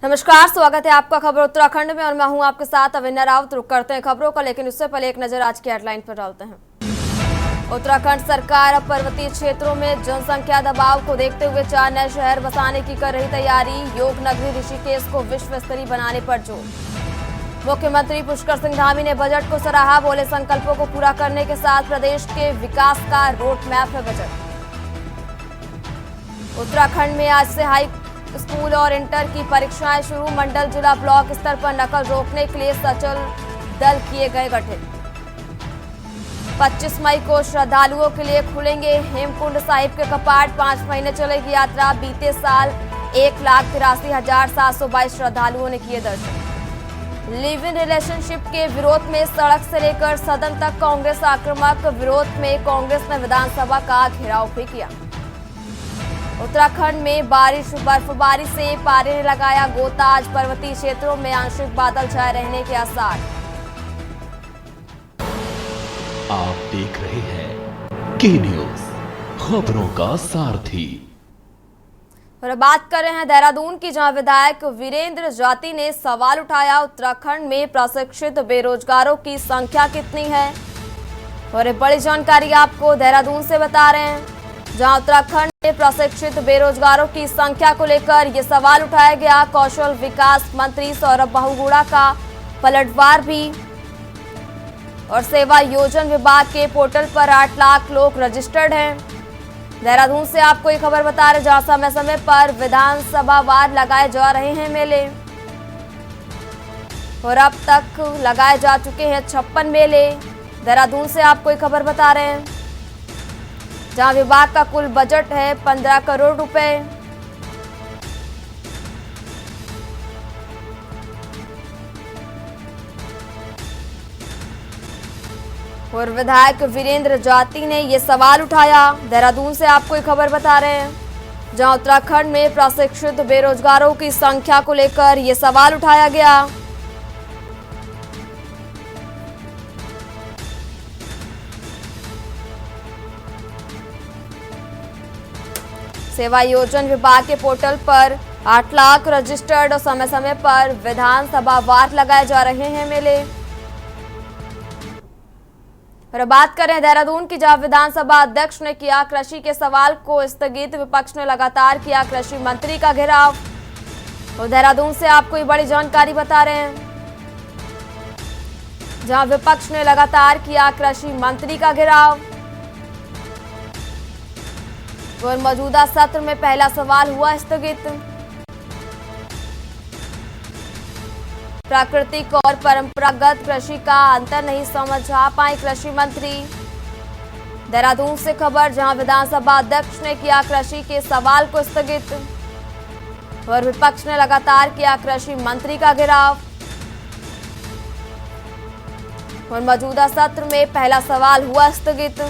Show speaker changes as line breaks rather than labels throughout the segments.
नमस्कार, स्वागत है आपका खबर उत्तराखंड में और मैं हूं आपके साथ अविन्या रावत। रुक करते हैं खबरों का, लेकिन उससे पहले एक नजर आज की हेडलाइन पर डालते हैं। उत्तराखंड सरकार अब पर्वतीय क्षेत्रों में जनसंख्या दबाव को देखते हुए 4 नए शहर बसाने की कर रही तैयारी। योग नगरी ऋषिकेश को विश्व स्तरीय बनाने पर जोर। मुख्यमंत्री पुष्कर सिंह धामी ने बजट को सराहा, बोले संकल्पों को पूरा करने के साथ प्रदेश के विकास का रोड मैप है बजट। उत्तराखंड में आज से हाई स्कूल और इंटर की परीक्षाएं शुरू। मंडल, जिला, ब्लॉक स्तर पर नकल रोकने के लिए सचल दल किए गए गठित। 25 मई को श्रद्धालुओं के लिए खुलेंगे हेमकुंड साहिब के कपाट। 5 महीने चलेगी यात्रा। बीते साल 1,83,722 श्रद्धालुओं ने किए दर्शन। लिव इन रिलेशनशिप के विरोध में सड़क से लेकर सदन तक कांग्रेस आक्रामक। विरोध में कांग्रेस ने विधानसभा का घेराव भी किया। उत्तराखंड में बर्फबारी से पारे ने लगाया गोता। आज पर्वतीय क्षेत्रों में आंशिक बादल छाए रहने के आसार।
आप देख रहे हैं के न्यूज, खबरों का सारथी।
और बात कर रहे हैं देहरादून की, जहां विधायक वीरेंद्र जाती ने सवाल उठाया, उत्तराखंड में प्रशिक्षित बेरोजगारों की संख्या कितनी है। और एक बड़ी जानकारी आपको देहरादून से बता रहे हैं, जहां उत्तराखंड में प्रशिक्षित बेरोजगारों की संख्या को लेकर ये सवाल उठाया गया। कौशल विकास मंत्री सौरभ बहुगुणा का पलटवार भी। और सेवा योजन विभाग के पोर्टल पर 8 लाख लोग रजिस्टर्ड हैं। देहरादून से आपको ये खबर बता रहे, जहां समय समय पर विधानसभा वार लगाए जा रहे हैं मेले। और अब तक लगाए जा चुके हैं 56 मेले। देहरादून से आपको ये खबर बता रहे हैं, जहां विभाग का कुल बजट है 15 करोड़ रुपए। और विधायक वीरेंद्र जाती ने यह सवाल उठाया। देहरादून से आपको ये खबर बता रहे हैं, जहां उत्तराखंड में प्रशिक्षित बेरोजगारों की संख्या को लेकर यह सवाल उठाया गया। सेवा योजन विभाग के पोर्टल पर 8 लाख रजिस्टर्ड और समय समय पर विधानसभा वार लगाए जा रहे हैं मेले। और बात करें देहरादून की, जहां विधानसभा अध्यक्ष ने किया कृषि के सवाल को स्थगित। विपक्ष ने लगातार किया कृषि मंत्री का घेराव। और देहरादून से आपको ये बड़ी जानकारी बता रहे हैं, जहां विपक्ष ने लगातार किया कृषि मंत्री का घेराव। और मौजूदा सत्र में पहला सवाल हुआ स्थगित। प्राकृतिक और परंपरागत कृषि का अंतर नहीं समझा पाए कृषि मंत्री। देहरादून से खबर, जहां विधानसभा अध्यक्ष ने किया कृषि के सवाल को स्थगित। और विपक्ष ने लगातार किया कृषि मंत्री का घेराव। और मौजूदा सत्र में पहला सवाल हुआ स्थगित।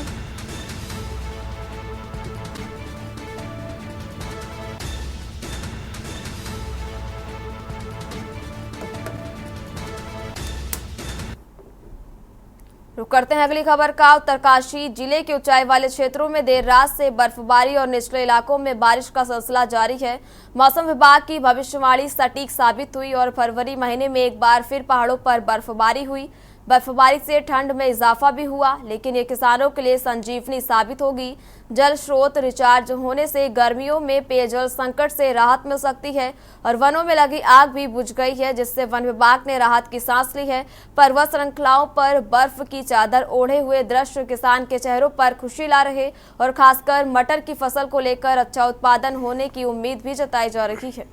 रुक करते हैं अगली खबर का। उत्तरकाशी जिले के ऊंचाई वाले क्षेत्रों में देर रात से बर्फबारी और निचले इलाकों में बारिश का सिलसिला जारी है। मौसम विभाग की भविष्यवाणी सटीक साबित हुई और फरवरी महीने में एक बार फिर पहाड़ों पर बर्फबारी हुई। बर्फबारी से ठंड में इजाफा भी हुआ, लेकिन ये किसानों के लिए संजीवनी साबित होगी। जल स्रोत रिचार्ज होने से गर्मियों में पेयजल संकट से राहत मिल सकती है और वनों में लगी आग भी बुझ गई है, जिससे वन विभाग ने राहत की सांस ली है। पर्वत श्रृंखलाओं पर बर्फ की चादर ओढ़े हुए दृश्य किसान के चेहरों पर खुशी ला रहे और खासकर मटर की फसल को लेकर अच्छा उत्पादन होने की उम्मीद भी जताई जा रही है।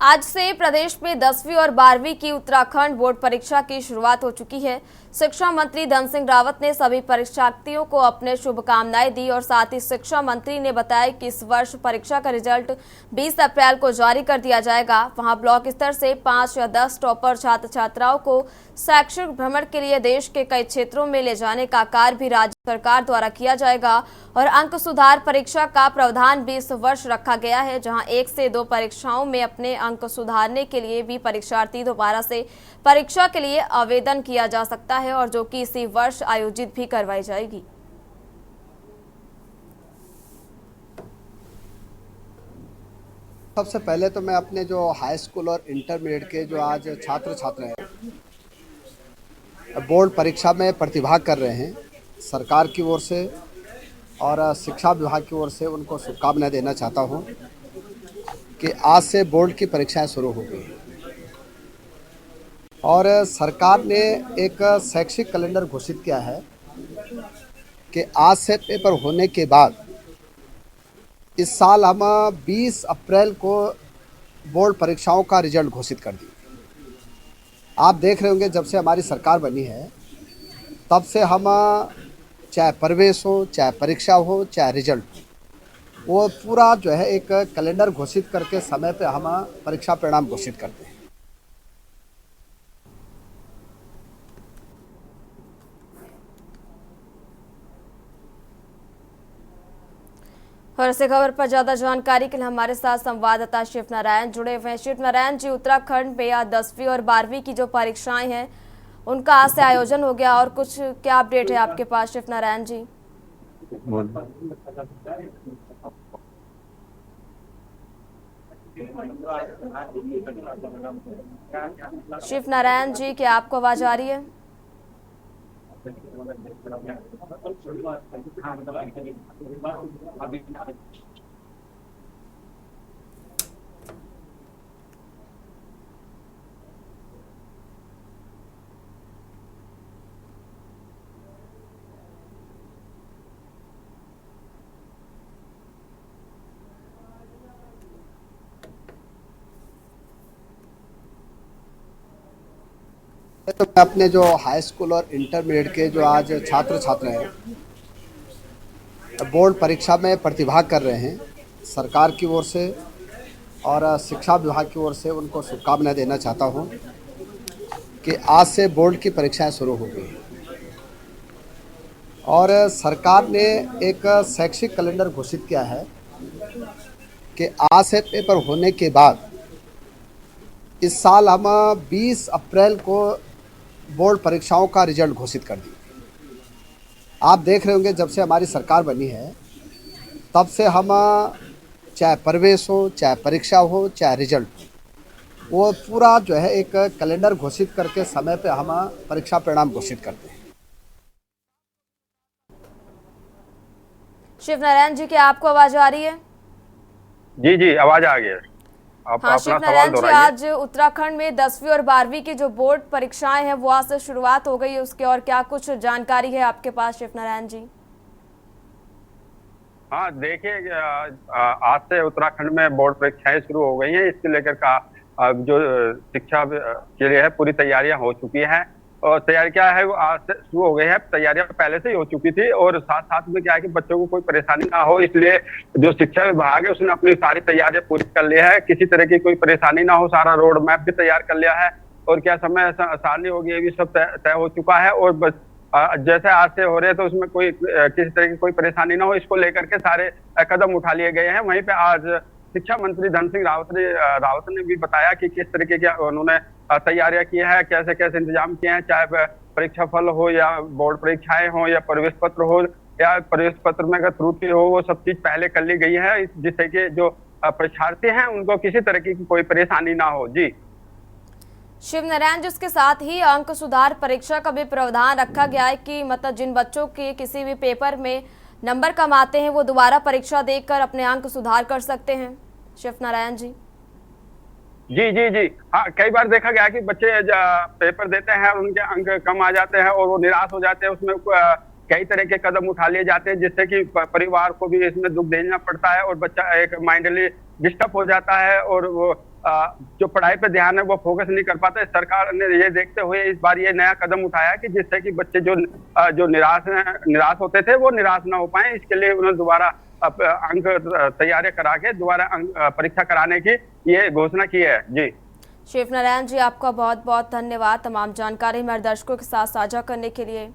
आज से प्रदेश में 10वीं और 12वीं की उत्तराखंड बोर्ड परीक्षा की शुरुआत हो चुकी है। शिक्षा मंत्री धन सिंह रावत ने सभी परीक्षार्थियों को अपने शुभकामनाएं दी और साथ ही शिक्षा मंत्री ने बताया कि इस वर्ष परीक्षा का रिजल्ट 20 अप्रैल को जारी कर दिया जाएगा। वहां ब्लॉक स्तर से 5 या 10 टॉपर छात्र छात्राओं को शैक्षिक भ्रमण के लिए देश के कई क्षेत्रों में ले जाने का कार्य भी राज्य सरकार द्वारा किया जाएगा और अंक सुधार परीक्षा का प्रावधान भी इस वर्ष रखा गया है, जहां 1 से 2 परीक्षाओं में अपने अंक सुधारने के लिए भी परीक्षार्थी दोबारा से परीक्षा के लिए आवेदन किया जा सकता है और जो कि इसी वर्ष आयोजित भी करवाई जाएगी।
सबसे पहले तो मैं अपने जो हाई स्कूल और इंटरमीडिएट के जो आज छात्र छात्र हैं बोर्ड परीक्षा में प्रतिभाग कर रहे हैं, सरकार की ओर से और शिक्षा विभाग की ओर से उनको शुभकामनाएं देना चाहता हूं कि आज से बोर्ड की परीक्षाएं शुरू हो गई और सरकार ने एक शैक्षिक कैलेंडर घोषित किया है कि आज से पेपर होने के बाद इस साल हम 20 अप्रैल को बोर्ड परीक्षाओं का रिजल्ट घोषित कर दिए। आप देख रहे होंगे जब से हमारी सरकार बनी है तब से हम चाहे प्रवेश हो, चाहे परीक्षा हो, चाहे रिजल्ट हो, वो पूरा जो है एक कैलेंडर घोषित करके समय पे हम परीक्षा परिणाम घोषित करते हैं।
और इस खबर पर ज्यादा जानकारी के लिए हमारे साथ संवाददाता शिव नारायण जुड़े हुए हैं। शिव नारायण जी, उत्तराखंड में आज 10वीं और 12वीं की जो परीक्षाएं हैं उनका आज से आयोजन हो गया और कुछ क्या अपडेट है आपके पास शिव नारायण जी? शिव नारायण जी, क्या आपको आवाज आ रही है?
तो मैं अपने जो हाई स्कूल और इंटरमीडिएट के जो आज छात्र छात्र हैं बोर्ड परीक्षा में प्रतिभाग कर रहे हैं, सरकार की ओर से और शिक्षा विभाग की ओर से उनको शुभकामनाएं देना चाहता हूं कि आज से बोर्ड की परीक्षाएं शुरू हो गई और सरकार ने एक शैक्षिक कैलेंडर घोषित किया है कि आज से पेपर होने के बाद इस साल हम 20 अप्रैल को बोर्ड परीक्षाओं का रिजल्ट घोषित कर दिए। आप देख रहे होंगे जब से हमारी सरकार बनी है तब से हम चाहे प्रवेश हो, चाहे परीक्षा हो, चाहे रिजल्ट हो, वो पूरा जो है एक कैलेंडर घोषित करके समय पे हम परीक्षा परिणाम घोषित करते हैं।
शिव नारायण जी, क्या आपको आवाज आ रही है?
जी आवाज आ गई है। आप
हाँ शिव नारायण जी, आज उत्तराखंड में 10वीं और 12वीं की जो बोर्ड परीक्षाएं हैं वो आज से शुरुआत हो गई है, उसके और क्या कुछ जानकारी है आपके पास शिव नारायण जी?
हाँ देखिए, आज से उत्तराखंड में बोर्ड परीक्षाएं शुरू हो गई हैं। इसके लेकर का जो शिक्षा के लिए है पूरी तैयारियां हो चुकी हैं और तैयारी क्या है वो आज से शुरू हो गई है। तैयारियां पहले से ही हो चुकी थी और साथ साथ में क्या है कि बच्चों को कोई परेशानी ना हो, इसलिए जो शिक्षा विभाग है उसने अपनी सारी तैयारियां पूरी कर ली है। किसी तरह की कोई परेशानी ना हो, सारा रोड मैप भी तैयार कर लिया है और क्या समय सारणी होगी ये भी सब तय हो चुका है। और जैसे आज से हो रहे हैं तो उसमें कोई किसी तरह की कोई परेशानी ना हो, इसको लेकर के सारे कदम उठा लिए गए हैं। वहीं पे आज शिक्षा मंत्री धन सिंह रावत ने भी बताया कि किस तरीके की उन्होंने तैयारियां की है, कैसे कैसे इंतजाम किए हैं, चाहे परीक्षा फल हो या बोर्ड परीक्षाएं हो या प्रवेश पत्र हो या प्रवेश पत्र में अगर त्रुटि हो, वो सब चीज पहले कर ली गई है जिससे कि जो परीक्षार्थी हैं उनको किसी तरह की कोई परेशानी ना हो। जी
शिव नारायण जी, उसके साथ ही अंक सुधार परीक्षा का भी प्रावधान रखा गया है कि मतलब जिन बच्चों के किसी भी पेपर में नंबर कम आते हैं वो दोबारा परीक्षा देकर अपने अंक सुधार कर सकते हैं। शिव नारायण जी
जी हाँ, कई बार देखा गया कि बच्चे पेपर देते हैं और उनके अंक कम आ जाते हैं और वो निराश हो जाते हैं। उसमें कई तरह के कदम उठा लिए जाते हैं जिससे कि परिवार को भी इसमें दुख देना पड़ता है और बच्चा एक माइंडली डिस्टर्ब हो जाता है और वो जो पढ़ाई पे ध्यान है वो फोकस नहीं कर पाते। सरकार ने ये देखते हुए इस बार ये नया कदम उठाया कि जिससे कि बच्चे जो निराश होते थे वो निराश ना हो पाए। इसके लिए उन्होंने दोबारा अंक तैयारी करा के दोबारा परीक्षा कराने की ये घोषणा की है। जी
शिव नारायण जी, आपका बहुत बहुत धन्यवाद तमाम जानकारी हमारे दर्शकों के साथ साझा करने के लिए।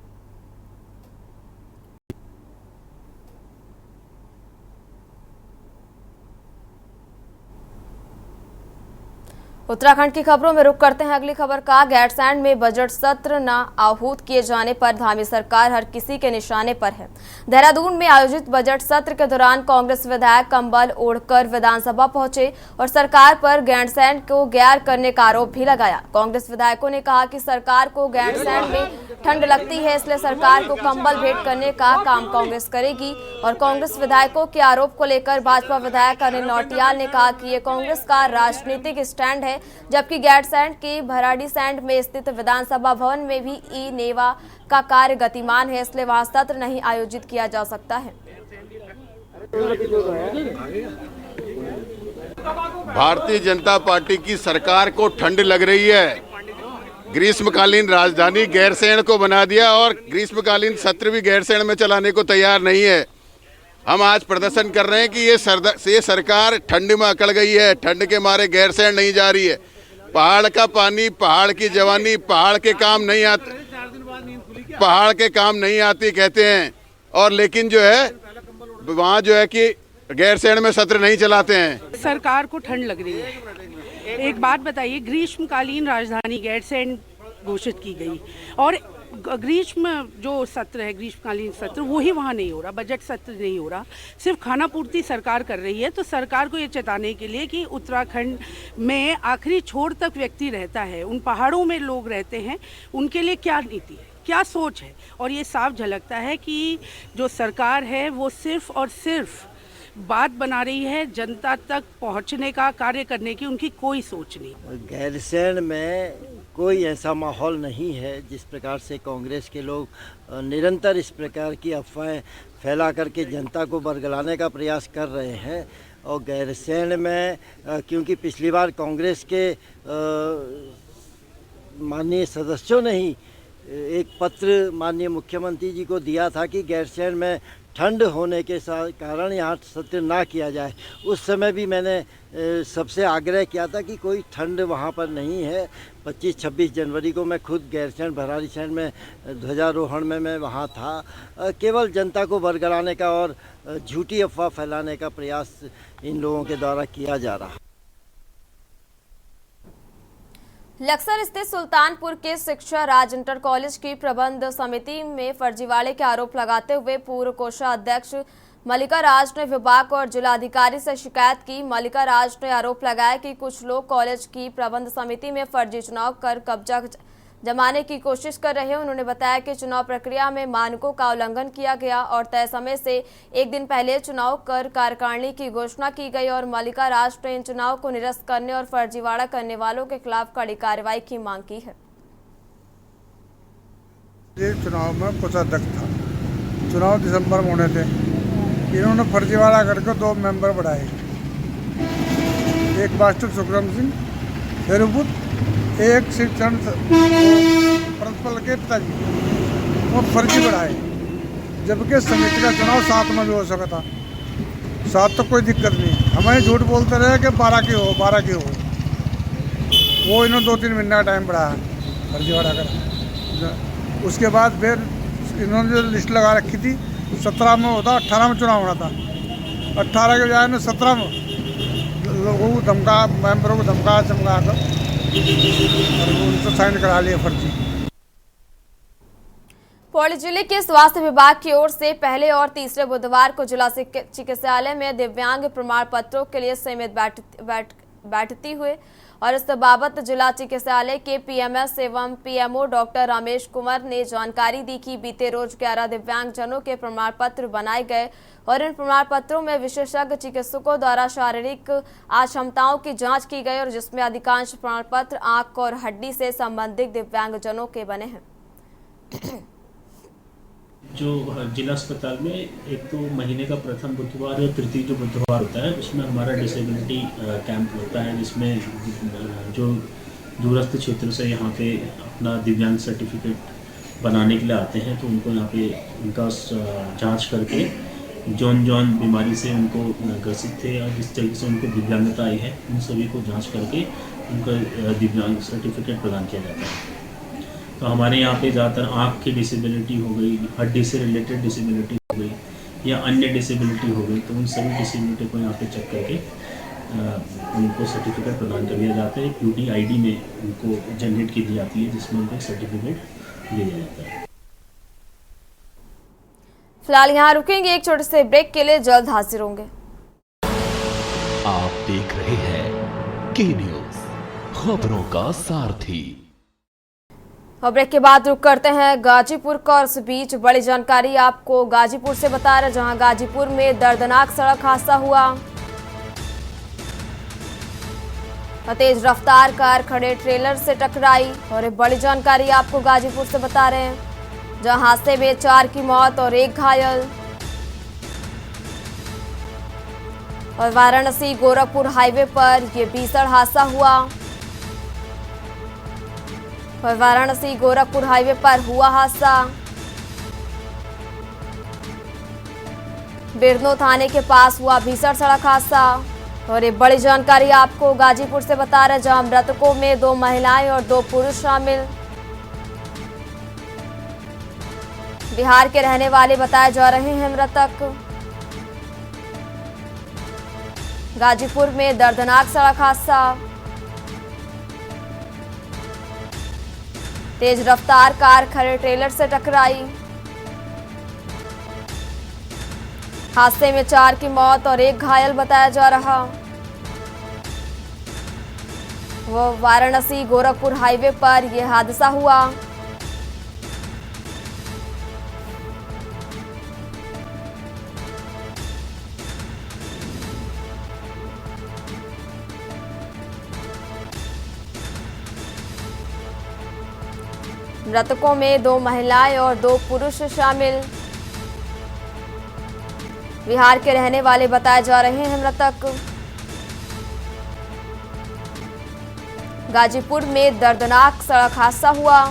उत्तराखंड की खबरों में रुक करते हैं अगली खबर का। गैरसैंण में बजट सत्र न आहूत किए जाने पर धामी सरकार हर किसी के निशाने पर है। देहरादून में आयोजित बजट सत्र के दौरान कांग्रेस विधायक कंबल ओढ़कर विधानसभा पहुंचे और सरकार पर गैरसैंण को गैर करने का आरोप भी लगाया। कांग्रेस विधायकों ने कहा कि सरकार को गैरसैंण में ठंड लगती है, इसलिए सरकार को कंबल भेंट करने का काम कांग्रेस करेगी। और कांग्रेस विधायकों के आरोप को लेकर भाजपा विधायक अनिल नौटियाल ने कहा कि ये कांग्रेस का राजनीतिक स्टैंड है, जबकि गैरसैंण के भराड़ीसैंण में स्थित विधानसभा भवन में भी ई नेवा का कार्य गतिमान है, इसलिए वहां सत्र नहीं आयोजित किया जा सकता है।
भारतीय जनता पार्टी की सरकार को ठंड लग रही है। ग्रीष्मकालीन राजधानी गैरसैंण को बना दिया और ग्रीष्मकालीन सत्र भी गैरसैंण में चलाने को तैयार नहीं है। हम आज प्रदर्शन कर रहे हैं कि ये सरकार ठंड में अकड़ गई है। ठंड के मारे गैरसैंण नहीं जा रही है। पहाड़ का पानी, पहाड़ की जवानी, पहाड़ के काम नहीं आती कहते हैं, और लेकिन जो है वहाँ जो है कि गैरसैंण में सत्र नहीं चलाते हैं।
सरकार को ठंड लग रही है। एक बात बताइए, ग्रीष्मकालीन राजधानी गैरसैंण घोषित की गई और ग्रीष्म जो सत्र है, ग्रीष्मकालीन सत्र, वही वहाँ नहीं हो रहा, बजट सत्र नहीं हो रहा, सिर्फ खाना पूर्ति सरकार कर रही है। तो सरकार को ये चेताने के लिए कि उत्तराखंड में आखिरी छोर तक व्यक्ति रहता है, उन पहाड़ों में लोग रहते हैं, उनके लिए क्या नीति है, क्या सोच है। और ये साफ झलकता है कि जो सरकार है वो सिर्फ और सिर्फ बात बना रही है, जनता तक पहुंचने का कार्य करने की उनकी कोई सोच नहीं।
गैरसैंण में कोई ऐसा माहौल नहीं है जिस प्रकार से कांग्रेस के लोग निरंतर इस प्रकार की अफवाहें फैला करके जनता को बरगलाने का प्रयास कर रहे हैं। और गैरसैंण में क्योंकि पिछली बार कांग्रेस के माननीय सदस्यों ने ही एक पत्र माननीय मुख्यमंत्री जी को दिया था कि गैरसैंण में ठंड होने के कारण यहाँ सत्र ना किया जाए। उस समय भी मैंने सबसे आग्रह किया था कि कोई ठंड वहाँ पर नहीं है। 25-26 जनवरी को मैं खुद गैरसैंण भराड़ीसैंण में ध्वजारोहण में मैं वहाँ था। केवल जनता को बरगलाने का और झूठी अफवाह फैलाने का प्रयास इन लोगों के द्वारा किया जा रहा है।
लक्सर स्थित सुल्तानपुर के शिक्षा राज इंटर कॉलेज की प्रबंध समिति में फर्जीवाड़े के आरोप लगाते हुए पूर्व कोषाध्यक्ष मल्लिका राज ने विभाग और जिलाधिकारी से शिकायत की। मल्लिका राज ने आरोप लगाया कि कुछ लोग कॉलेज की प्रबंध समिति में फर्जी चुनाव कर कब्जा जमाने की कोशिश कर रहे हैं। उन्होंने बताया कि चुनाव प्रक्रिया में मानकों का उल्लंघन किया गया और तय समय से एक दिन पहले चुनाव कर कार्यकारिणी की घोषणा की गई और मल्लिका राज ने इन चुनाव को निरस्त करने और फर्जीवाड़ा करने वालों के खिलाफ कड़ी कार्रवाई की मांग की है।
ये चुनाव में कोषाध्यक्ष था, चुनाव दिसंबर में होने थे। इन्होंने फर्जीवाड़ा करके 2 मेंबर बढ़ाए, एक मास्टर सुखराम सिंह फेरुपुर, एक शिक्षण प्रिंसिपल के पिताजी, वो फर्जी बढ़ाए। जबकि समिति का चुनाव 7 में भी हो सका था, 7 तो कोई दिक्कत नहीं। हमें झूठ बोलते रहे कि 12 की हो। वो इन्होंने 2-3 महीने का टाइम बढ़ाया फर्जीवाड़ा कर। उसके बाद फिर इन्होंने जो लिस्ट लगा रखी थी 17 में होता, 18 में चुनाव होना था। 18 के बजाय 17 में लोगों को धमका, मेंबरों को धमका चमका कर उनसे साइन करा लिया फर्जी।
पौड़ी जिले के स्वास्थ्य विभाग की ओर से पहले और तीसरे बुधवार को जिला चिकित्सालय में दिव्यांग प्रमाण पत्रों के लिए सीमित बैठती हुए और इस बाबत जिला चिकित्सालय के पीएमएस एवं पीएमओ डॉक्टर रमेश कुमार ने जानकारी दी कि बीते रोज 11 दिव्यांगजनों के प्रमाण पत्र बनाए गए और इन प्रमाण पत्रों में विशेषज्ञ चिकित्सकों द्वारा शारीरिक अक्षमताओं की जांच की गई और जिसमें अधिकांश प्रमाण पत्र आंख और हड्डी से संबंधित दिव्यांगजनों के बने हैं।
जो जिला अस्पताल में एक तो महीने का प्रथम बुधवार और तृतीय जो बुधवार होता है उसमें हमारा डिसेबिलिटी कैंप होता है, जिसमें जो दूरस्थ क्षेत्र से यहाँ पे अपना दिव्यांग सर्टिफिकेट बनाने के लिए आते हैं तो उनको यहाँ पे उनका जांच करके जौन जौन बीमारी से उनको ग्रसित थे या जिस तरीके से उनको दिव्यांगता आई है उन सभी को जांच करके उनका दिव्यांग सर्टिफिकेट प्रदान किया जाता है। तो हमारे यहाँ पे ज़्यादातर आँख की डिसेबिलिटी हो गई, हड्डी से रिलेटेड डिसेबिलिटी हो गई या अन्य डिसेबिलिटी हो गई, तो उन सभी डिसेबिलिटी को यहाँ पे चेक करके उनको सर्टिफिकेट प्रदान कर दिया जाता है। QTID में उनको जनरेट की दी जाती है जिसमें उनको सर्टिफिकेट दिया जाता है।
फिलहाल यहाँ रुकेंगे, एक छोटे से ब्रेक के लिए, जल्द हाजिर होंगे।
आप देख रहे हैं के न्यूज, खबरों का सारथी।
और ब्रेक के बाद रुक करते हैं गाजीपुर का, और इस बीच बड़ी जानकारी आपको गाजीपुर से बता रहे, जहां गाजीपुर में दर्दनाक सड़क हादसा हुआ। तेज रफ्तार कार खड़े ट्रेलर से टकराई। और एक बड़ी जानकारी आपको गाजीपुर से बता रहे हैं, जहां हादसे में 4 की मौत और 1 घायल। और वाराणसी गोरखपुर हाईवे पर यह भीषण हादसा हुआ। और वाराणसी गोरखपुर हाईवे पर हुआ हादसा। बिरनो थाने के पास हुआ भीषण सड़क हादसा। और एक बड़ी जानकारी आपको गाजीपुर से बता रहे, जहां मृतकों में 2 महिलाएं और 2 पुरुष शामिल। बिहार के रहने वाले बताए जा रहे हैं मृतक। गाजीपुर में दर्दनाक सड़क हादसा। तेज रफ्तार कार खड़े ट्रेलर से टकराई। हादसे में 4 की मौत और 1 घायल बताया जा रहा। वो वाराणसी गोरखपुर हाईवे पर यह हादसा हुआ। मृतकों में 2 महिलाएं और 2 पुरुष शामिल। बिहार के रहने वाले बताए जा रहे हैं मृतक। गाजीपुर में दर्दनाक सड़क हादसा हुआ।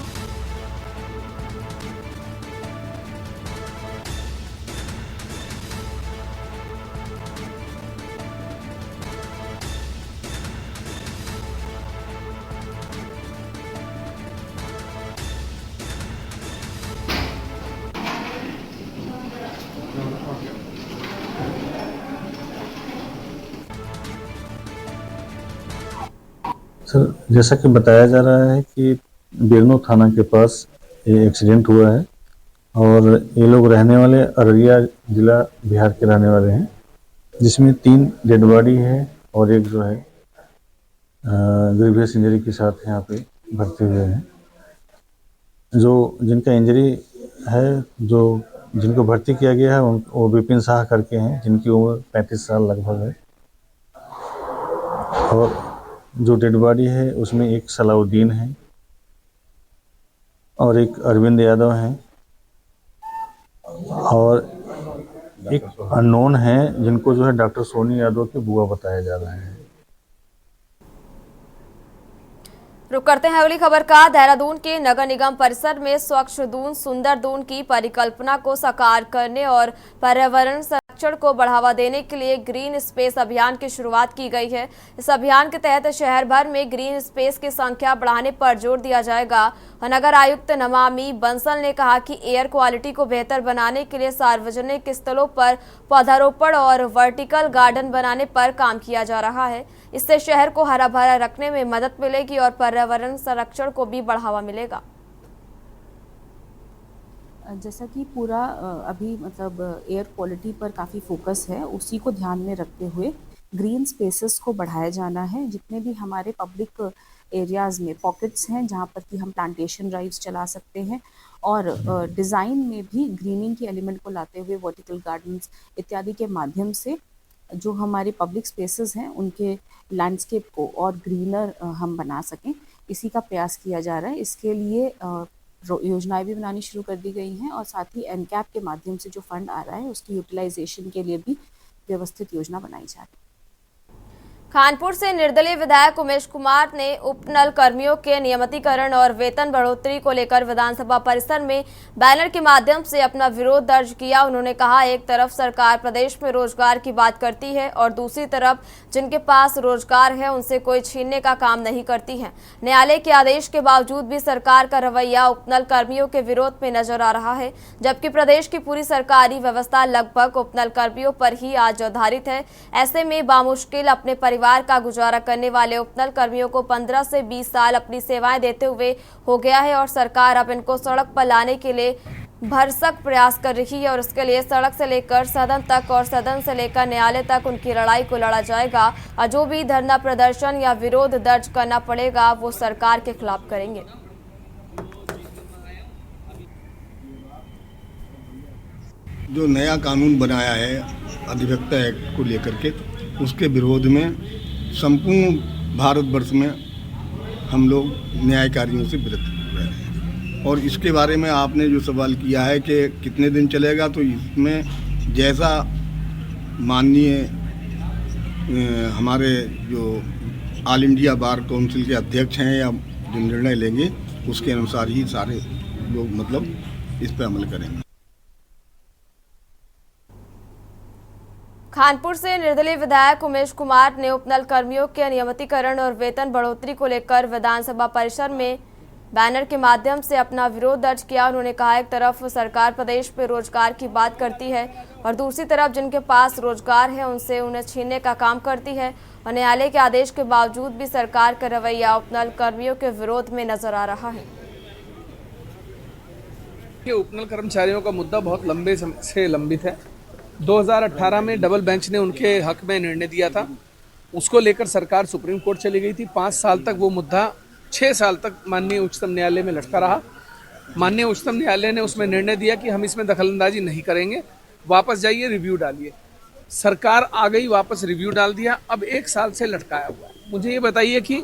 सर, जैसा कि बताया जा रहा है कि बिरनो थाना के पास ये एक्सीडेंट हुआ है और ये लोग रहने वाले अररिया जिला बिहार के रहने वाले हैं, जिसमें 3 डेड बॉडी है और एक जो है ग्रीवियस इंजरी के साथ यहाँ पे भर्ती हुए हैं। जो जिनका इंजरी है, जो जिनको भर्ती किया गया है वो विपिन शाह करके हैं, जिनकी उम्र 35 साल लगभग है। और जो डेड बॉडी है उसमें एक सलाउद्दीन है और एक अरविंद यादव है और एक अननोन है, जिनको जो है डॉक्टर सोनी यादव के बुआ बताया जा रहा है।
रुक करते हैं अगली खबर का। देहरादून के नगर निगम परिसर में स्वच्छ दून सुंदर दून की परिकल्पना को साकार करने और पर्यावरण संरक्षण को बढ़ावा देने के लिए ग्रीन स्पेस अभियान की शुरुआत की गई है। इस अभियान के तहत शहर भर में ग्रीन स्पेस की संख्या बढ़ाने पर जोर दिया जाएगा। नगर आयुक्त नमामि बंसल ने कहा कि एयर क्वालिटी को बेहतर बनाने के लिए सार्वजनिक स्थलों पर पौधारोपण और वर्टिकल गार्डन बनाने पर काम किया जा रहा है। इससे शहर को हरा भरा रखने में मदद मिलेगी और पर्यावरण संरक्षण को भी बढ़ावा मिलेगा।
जैसा कि पूरा अभी मतलब एयर क्वालिटी पर काफ़ी फोकस है, उसी को ध्यान में रखते हुए ग्रीन स्पेसेस को बढ़ाया जाना है। जितने भी हमारे पब्लिक एरियाज़ में पॉकेट्स हैं जहाँ पर कि हम प्लांटेशन ड्राइव्स चला सकते हैं और डिज़ाइन में भी ग्रीनिंग के एलिमेंट को लाते हुए वर्टिकल गार्डन्स इत्यादि के माध्यम से जो हमारे पब्लिक स्पेसेस हैं उनके लैंडस्केप को और ग्रीनर हम बना सकें, इसी का प्रयास किया जा रहा है। इसके लिए योजनाएं भी बनानी शुरू कर दी गई हैं और साथ ही एनकैप के माध्यम से जो फंड आ रहा है उसकी यूटिलाइजेशन के लिए भी व्यवस्थित योजना बनाई जा रही है।
कानपुर से निर्दलीय विधायक उमेश कुमार ने उपनल कर्मियों के नियमितीकरण और वेतन बढ़ोतरी को लेकर विधानसभा परिसर में बैनर के माध्यम से अपना विरोध दर्ज किया। उन्होंने कहा, एक तरफ सरकार प्रदेश में रोजगार की बात करती है और दूसरी तरफ जिनके पास रोजगार है उनसे कोई छीनने का काम नहीं करती है। न्यायालय के आदेश के बावजूद भी सरकार का रवैया उपनल कर्मियों के विरोध में नजर आ रहा है, जबकि प्रदेश की पूरी सरकारी व्यवस्था लगभग उपनल कर्मियों पर ही आज आधारित है। ऐसे में बामुश्किल अपने परिवार का गुजारा करने वाले उपनल कर्मियों को 15 से 20 साल अपनी सेवाएं देते हुए हो गया है और सरकार अब इनको सड़क पर लाने के लिए भरसक प्रयास कर रही है और उसके लिए सड़क से लेकर सदन तक और सदन से लेकर न्यायालय तक उनकी लड़ाई को लड़ा जाएगा और जो भी धरना प्रदर्शन या विरोध दर्ज करना पड़ेगा वो सरकार के खिलाफ करेंगे।
जो नया कानून बनाया है अधिवक्ता एक्ट को लेकर के, उसके विरोध में संपूर्ण भारतवर्ष में हम लोग न्यायकारियों से विरत रहे हैं। और इसके बारे में आपने जो सवाल किया है कि कितने दिन चलेगा, तो इसमें जैसा माननीय हमारे जो ऑल इंडिया बार काउंसिल के अध्यक्ष हैं या जो निर्णय लेंगे उसके अनुसार ही सारे लोग मतलब इस पर अमल करेंगे।
कानपुर से निर्दलीय विधायक उमेश कुमार ने उपनल कर्मियों के नियमितीकरण और वेतन बढ़ोतरी को लेकर विधानसभा परिसर में बैनर के माध्यम से अपना विरोध दर्ज किया। उन्होंने कहा, एक तरफ सरकार प्रदेश में रोजगार की बात करती है और दूसरी तरफ जिनके पास रोजगार है उनसे उन्हें छीनने का काम करती है और न्यायालय के आदेश के बावजूद भी सरकार का रवैया उपनल कर्मियों के विरोध में नजर आ रहा है।
उपनल कर्मचारियों का मुद्दा बहुत लंबे समय से लंबित है। 2018 में डबल बेंच ने उनके हक में निर्णय दिया था, उसको लेकर सरकार सुप्रीम कोर्ट चली गई थी। 5 साल तक वो मुद्दा 6 साल तक माननीय उच्चतम न्यायालय में लटका रहा। माननीय उच्चतम न्यायालय ने उसमें निर्णय दिया कि हम इसमें दखलंदाजी नहीं करेंगे, वापस जाइए रिव्यू डालिए। सरकार आ गई, वापस रिव्यू डाल दिया, अब 1 साल से लटकाया हुआ है। मुझे ये बताइए कि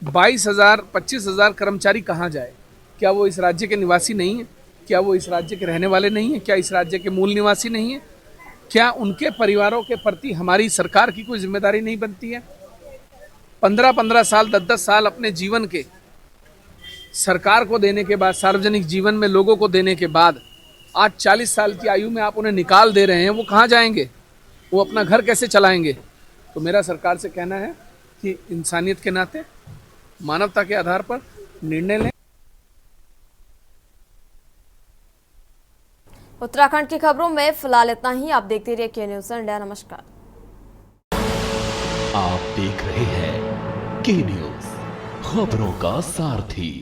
22,000 25,000 कर्मचारी कहाँ जाए? क्या वो इस राज्य के निवासी नहीं है? क्या वो इस राज्य के रहने वाले नहीं है? क्या इस राज्य के मूल निवासी नहीं है? क्या उनके परिवारों के प्रति हमारी सरकार की कोई जिम्मेदारी नहीं बनती है? 15-15 साल 10-10 साल अपने जीवन के सरकार को देने के बाद, सार्वजनिक जीवन में लोगों को देने के बाद आज 40 साल की आयु में आप उन्हें निकाल दे रहे हैं। वो कहाँ जाएंगे? वो अपना घर कैसे चलाएंगे? तो मेरा सरकार से कहना है कि इंसानियत के नाते, मानवता के आधार पर निर्णय लें।
उत्तराखंड की खबरों में फिलहाल इतना ही। आप देखते रहिए के न्यूज़ इंडिया। नमस्कार।
आप देख रहे हैं के न्यूज़, खबरों का सारथी।